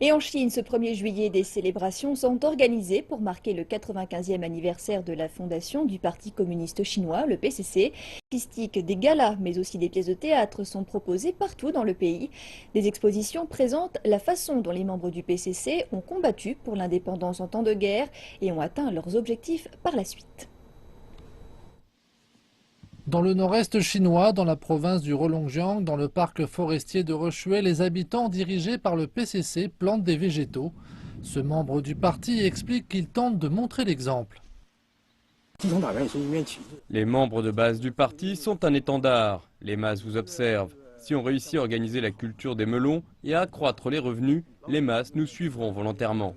Et en Chine, ce 1er juillet, des célébrations sont organisées pour marquer le 95e anniversaire de la fondation du Parti communiste chinois, le PCC. Des galas, mais aussi des pièces de théâtre sont proposées partout dans le pays. Des expositions présentent la façon dont les membres du PCC ont combattu pour l'indépendance en temps de guerre et ont atteint leurs objectifs par la suite. Dans le nord-est chinois, dans la province du Heilongjiang, dans le parc forestier de Reshui, les habitants dirigés par le PCC plantent des végétaux. Ce membre du parti explique qu'il tente de montrer l'exemple. Les membres de base du parti sont un étendard. Les masses vous observent. Si on réussit à organiser la culture des melons et à accroître les revenus, les masses nous suivront volontairement.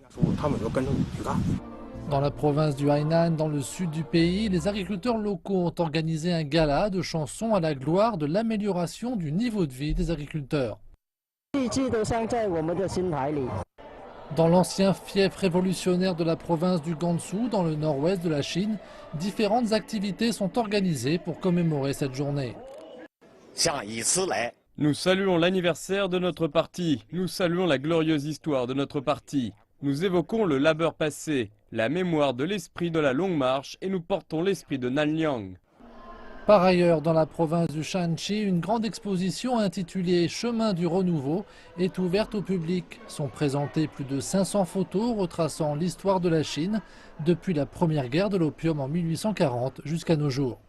Dans la province du Hainan, dans le sud du pays, les agriculteurs locaux ont organisé un gala de chansons à la gloire de l'amélioration du niveau de vie des agriculteurs. Dans l'ancien fief révolutionnaire de la province du Gansu, dans le nord-ouest de la Chine, différentes activités sont organisées pour commémorer cette journée. Nous saluons l'anniversaire de notre parti. Nous saluons la glorieuse histoire de notre parti. Nous évoquons le labeur passé, la mémoire de l'esprit de la longue marche et nous portons l'esprit de Nanyang. Par ailleurs, dans la province du Shanxi, une grande exposition intitulée « Chemin du renouveau » est ouverte au public. Sont présentées plus de 500 photos retraçant l'histoire de la Chine depuis la première guerre de l'opium en 1840 jusqu'à nos jours.